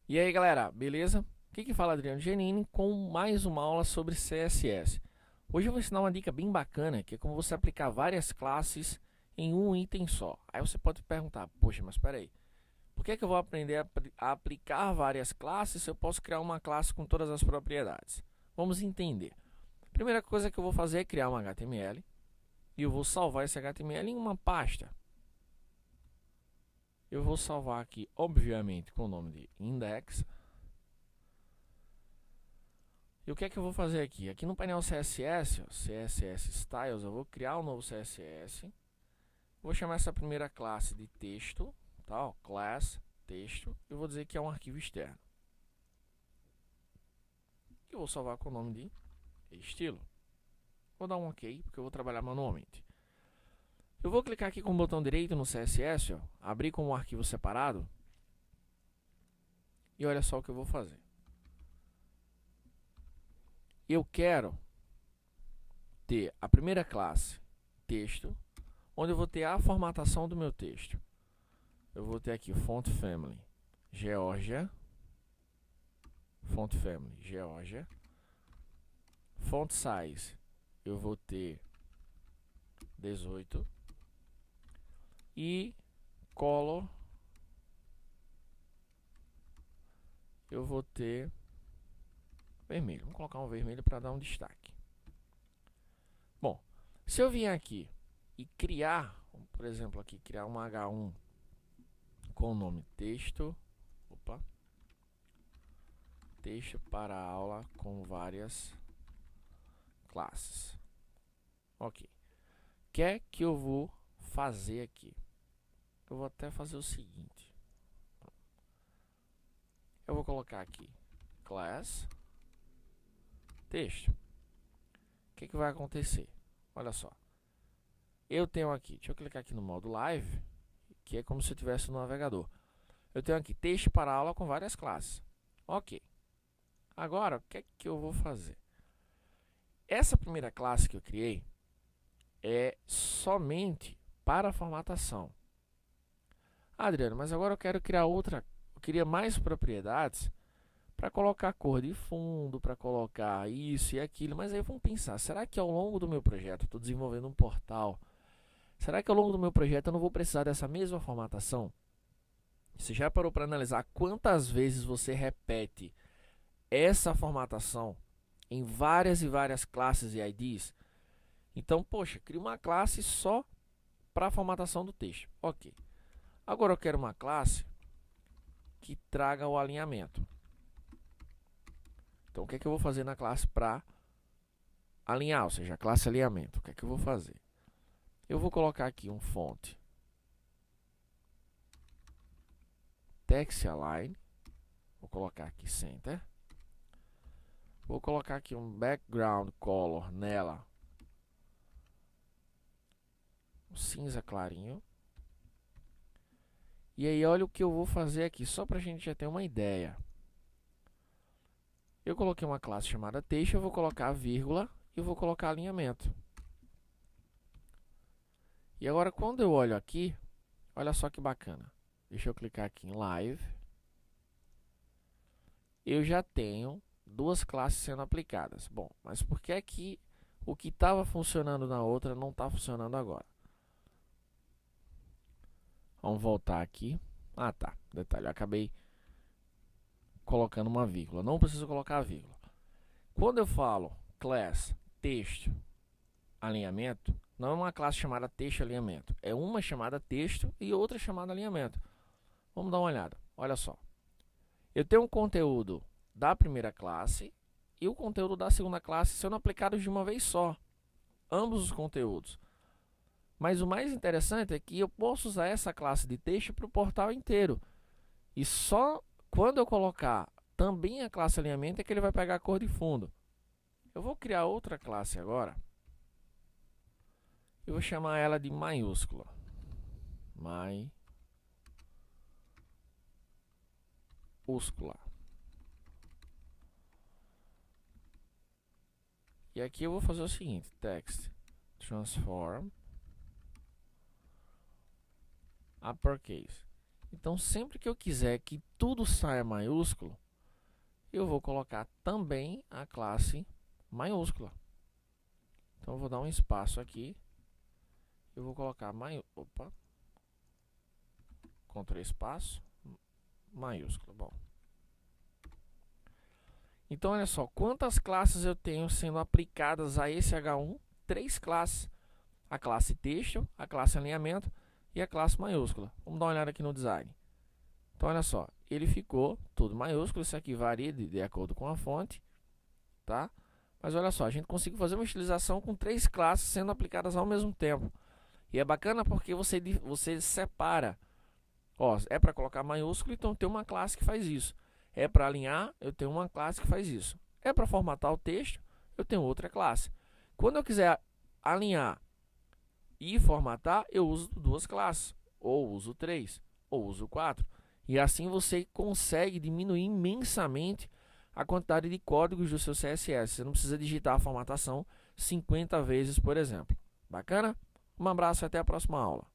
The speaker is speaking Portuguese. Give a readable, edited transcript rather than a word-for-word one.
E aí galera, beleza? Aqui que fala Adriano Genini com mais uma aula sobre CSS. Hoje eu vou ensinar uma dica bem bacana, que é como você aplicar várias classes em um item só. Aí você pode perguntar, poxa, mas espera aí, por que eu vou aprender a aplicar várias classes se eu posso criar uma classe com todas as propriedades? Vamos entender. A primeira coisa que eu vou fazer é criar um HTML e eu vou salvar esse HTML em uma pasta. Eu vou salvar aqui, obviamente, com o nome de index. E o que é que eu vou fazer aqui? Aqui no painel CSS, ó, CSS Styles, eu vou criar um novo CSS. Vou chamar essa primeira classe de texto, tá? Ó, class, texto. E vou dizer que é um arquivo externo. E eu vou salvar com o nome de estilo. Vou dar um OK, porque eu vou trabalhar manualmente. Eu vou clicar aqui com o botão direito no CSS, ó, abrir como um arquivo separado. E olha só o que eu vou fazer. Eu quero ter a primeira classe, texto, onde eu vou ter a formatação do meu texto. Eu vou ter aqui Font Family, Georgia, Font Family, Georgia, Font Size, eu vou ter 18 e Color, eu vou ter vermelho. Vamos colocar um vermelho para dar um destaque. Bom, se eu vier aqui e criar, por exemplo, aqui criar um H1 com o nome texto, texto para aula com várias classes. Ok. O que é que eu vou fazer aqui? Eu vou até fazer o seguinte. Eu vou colocar aqui class texto. O que vai acontecer? Olha só. Eu tenho aqui, deixa eu clicar aqui no modo live, que é como se eu estivesse no navegador. Eu tenho aqui texto para aula com várias classes. Ok. Agora, o que é que eu vou fazer? Essa primeira classe que eu criei é somente para a formatação. Adriano, mas agora eu quero criar outra, eu queria mais propriedades para colocar cor de fundo, para colocar isso e aquilo, mas aí vamos pensar, será que ao longo do meu projeto, estou desenvolvendo um portal, será que ao longo do meu projeto eu não vou precisar dessa mesma formatação? Você já parou para analisar quantas vezes você repete essa formatação em várias e várias classes e IDs? Então, poxa, cria uma classe só para a formatação do texto. Ok. Agora eu quero uma classe que traga o alinhamento. Então, o que é que eu vou fazer na classe para alinhar, ou seja, a classe alinhamento? O que é que eu vou fazer? Eu vou colocar aqui um font text align, vou colocar aqui center, vou colocar aqui um background color nela, um cinza clarinho. E aí olha o que eu vou fazer aqui, só para a gente já ter uma ideia. Eu coloquei uma classe chamada texto, eu vou colocar vírgula e eu vou colocar alinhamento. E agora quando eu olho aqui, olha só que bacana. Deixa eu clicar aqui em live. Eu já tenho duas classes sendo aplicadas. Bom, mas por que é que o que estava funcionando na outra não está funcionando agora? Vamos voltar aqui. Ah, tá. Detalhe, eu acabei colocando uma vírgula. Não preciso colocar a vírgula. Quando eu falo class texto alinhamento, não é uma classe chamada texto alinhamento. É uma chamada texto e outra chamada alinhamento. Vamos dar uma olhada. Olha só. Eu tenho um conteúdo da primeira classe e o conteúdo da segunda classe sendo aplicados de uma vez só. Ambos os conteúdos. Mas o mais interessante é que eu posso usar essa classe de texto para o portal inteiro. E só quando eu colocar também a classe alinhamento é que ele vai pegar a cor de fundo. Eu vou criar outra classe agora. Eu vou chamar ela de maiúscula. Maiúscula. E aqui eu vou fazer o seguinte, text transform uppercase. Então, sempre que eu quiser que tudo saia maiúsculo, eu vou colocar também a classe maiúscula. Então, eu vou dar um espaço aqui. Eu vou colocar Ctrl espaço, maiúsculo. Bom. Então, olha só, quantas classes eu tenho sendo aplicadas a esse H1? 3 classes. A classe texto, a classe alinhamento e a classe maiúscula. Vamos dar uma olhada aqui no design. Então, olha só, ele ficou tudo maiúsculo. Isso aqui varia de acordo com a fonte, tá? Mas olha só, a gente conseguiu fazer uma estilização com 3 classes sendo aplicadas ao mesmo tempo. E é bacana porque você separa. Ó, é para colocar maiúsculo, então tem uma classe que faz isso. É para alinhar, eu tenho uma classe que faz isso. É para formatar o texto, eu tenho outra classe. Quando eu quiser alinhar e formatar, eu uso 2 classes, ou uso 3, ou uso 4. E assim você consegue diminuir imensamente a quantidade de códigos do seu CSS. Você não precisa digitar a formatação 50 vezes, por exemplo. Bacana? Um abraço e até a próxima aula.